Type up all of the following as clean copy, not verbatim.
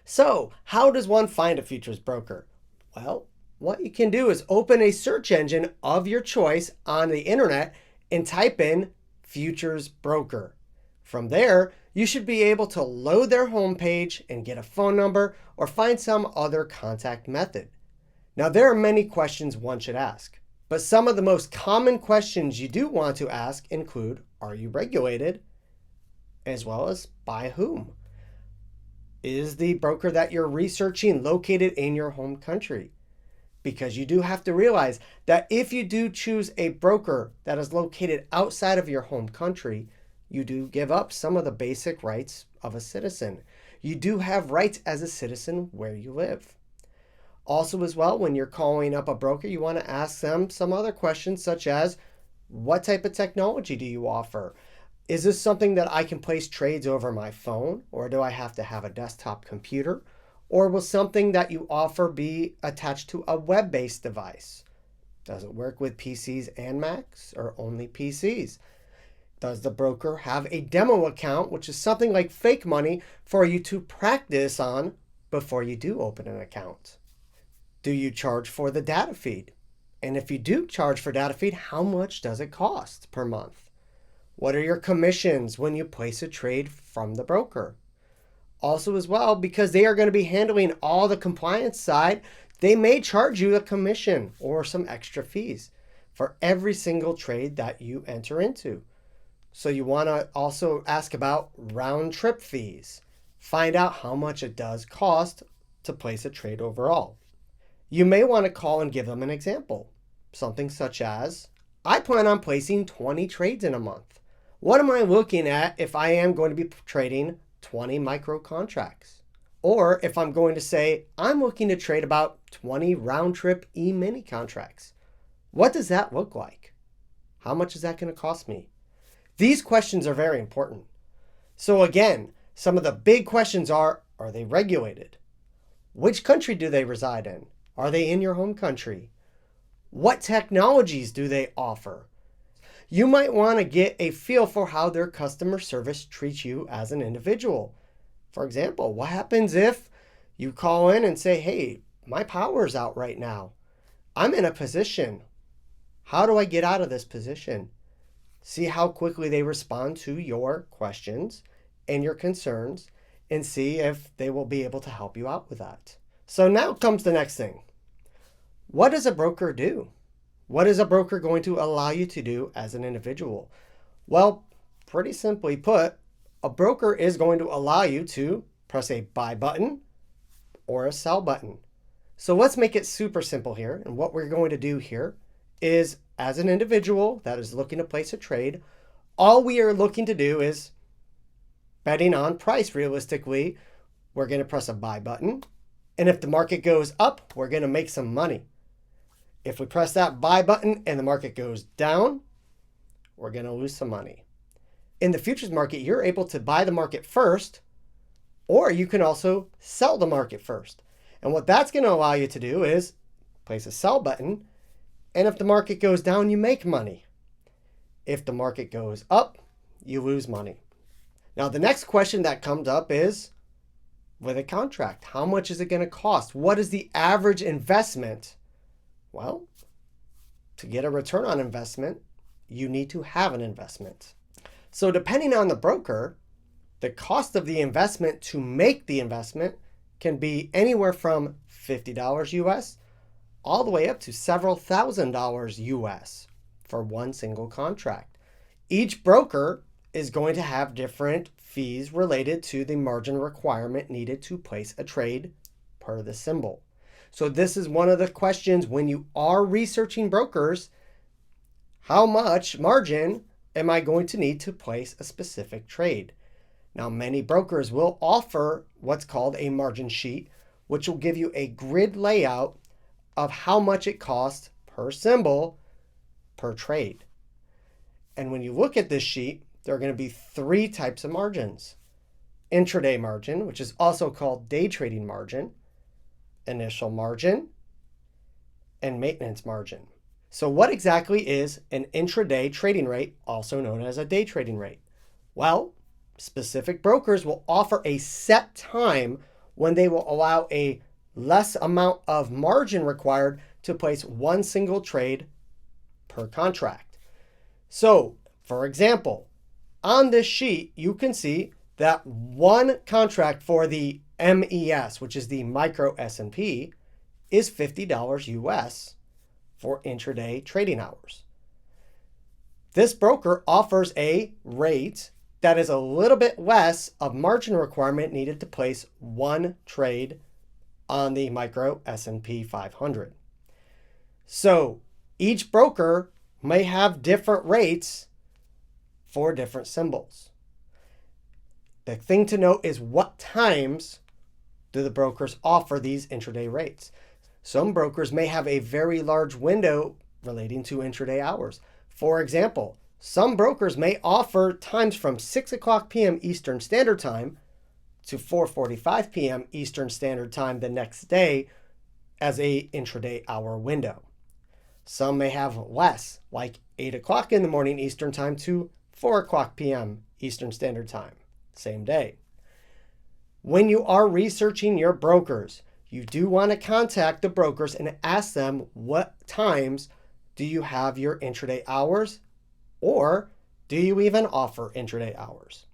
So, how does one find a futures broker? Well, what you can do is open a search engine of your choice on the internet and type in futures broker. From there, you should be able to load their homepage and get a phone number or find some other contact method. Now, there are many questions one should ask, but some of the most common questions you do want to ask include, are you regulated? As well as by whom? Is the broker that you're researching located in your home country? Because you do have to realize that if you do choose a broker that is located outside of your home country, you do give up some of the basic rights of a citizen. You do have rights as a citizen where you live. Also, as well, when you're calling up a broker, you want to ask them some other questions such as, what type of technology do you offer? Is this something that I can place trades over my phone, or do I have to have a desktop computer? Or will something that you offer be attached to a web-based device? Does it work with PCs and Macs, or only PCs? Does the broker have a demo account, which is something like fake money for you to practice on before you do open an account? Do you charge for the data feed? And if you do charge for data feed, how much does it cost per month? What are your commissions when you place a trade from the broker? Also, as well, because they are going to be handling all the compliance side, they may charge you a commission or some extra fees for every single trade that you enter into. So you want to also ask about round trip fees. Find out how much it does cost to place a trade overall. You may want to call and give them an example. Something such as, I plan on placing 20 trades in a month. What am I looking at if I am going to be trading 20 micro contracts? Or if I'm going to say, I'm looking to trade about 20 round trip E-mini contracts. What does that look like? How much is that going to cost me? These questions are very important. So again, some of the big questions are they regulated? Which country do they reside in? Are they in your home country? What technologies do they offer? You might want to get a feel for how their customer service treats you as an individual. For example, what happens if you call in and say, hey, my power's out right now. I'm in a position. How do I get out of this position? See how quickly they respond to your questions and your concerns and see if they will be able to help you out with that. So now comes the next thing. What does a broker do? What is a broker going to allow you to do as an individual? Well, pretty simply put, a broker is going to allow you to press a buy button or a sell button. So let's make it super simple here. And what we're going to do here is, as an individual that is looking to place a trade, all we are looking to do is betting on price realistically. We're going to press a buy button. And if the market goes up, we're going to make some money. If we press that buy button and the market goes down, we're going to lose some money. In the futures market, you're able to buy the market first, or you can also sell the market first. And what that's going to allow you to do is place a sell button. And if the market goes down, you make money. If the market goes up, you lose money. Now, the next question that comes up is, with a contract, how much is it going to cost? What is the average investment? Well, to get a return on investment, you need to have an investment. So depending on the broker, the cost of the investment to make the investment can be anywhere from $50 US all the way up to several $1,000s US for one single contract. Each broker is going to have different fees related to the margin requirement needed to place a trade per the symbol. So this is one of the questions when you are researching brokers. How much margin am I going to need to place a specific trade? Now, many brokers will offer what's called a margin sheet, which will give you a grid layout of how much it costs per symbol per trade. And when you look at this sheet, there are going to be three types of margins. Intraday margin, which is also called day trading margin, initial margin, and maintenance margin. So what exactly is an intraday trading rate, also known as a day trading rate? Well, specific brokers will offer a set time when they will allow a less amount of margin required to place one single trade per contract. So, for example, on this sheet, you can see that one contract for the MES, which is the micro S&P, is $50 US for intraday trading hours. This broker offers a rate that is a little bit less of margin requirement needed to place one trade on the micro S&P 500. So each broker may have different rates for different symbols. The thing to note is what times do the brokers offer these intraday rates. Some brokers may have a very large window relating to intraday hours. For example, some brokers may offer times from 6 o'clock p.m. Eastern Standard Time to 4:45 p.m. Eastern Standard Time the next day as a intraday hour window. Some may have less, like 8 o'clock in the morning Eastern Time to 4 o'clock p.m. Eastern Standard Time, same day. When you are researching your brokers, you do want to contact the brokers and ask them what times do you have your intraday hours, or do you even offer intraday hours?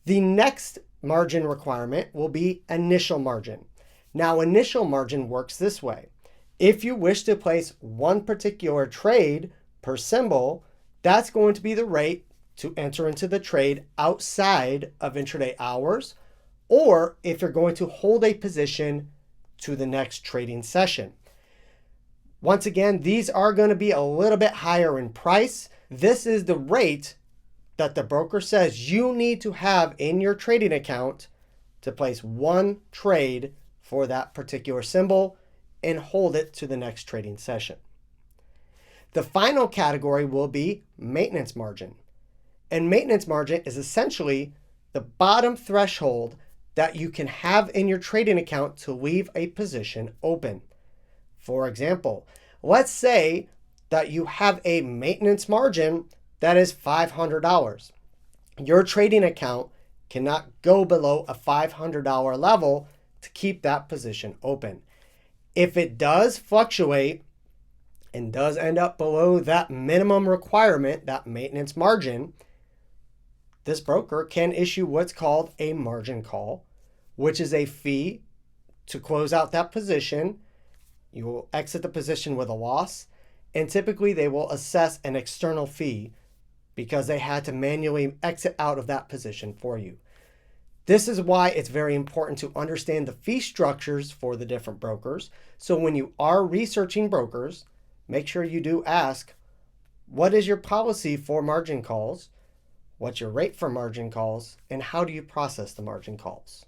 The next margin requirement will be initial margin. Now, initial margin works this way. If you wish to place one particular trade per symbol, that's going to be the rate to enter into the trade outside of intraday hours, or if you're going to hold a position to the next trading session. Once again, these are going to be a little bit higher in price. This is the rate that the broker says you need to have in your trading account to place one trade for that particular symbol and hold it to the next trading session. The final category will be maintenance margin. And maintenance margin is essentially the bottom threshold that you can have in your trading account to leave a position open. For example, let's say that you have a maintenance margin that is $500. Your trading account cannot go below a $500 level to keep that position open. If it does fluctuate and does end up below that minimum requirement, that maintenance margin, this broker can issue what's called a margin call, which is a fee to close out that position. You will exit the position with a loss, and typically they will assess an external fee because they had to manually exit out of that position for you. This is why it's very important to understand the fee structures for the different brokers. So when you are researching brokers, make sure you do ask, what is your policy for margin calls? What's your rate for margin calls? And how do you process the margin calls?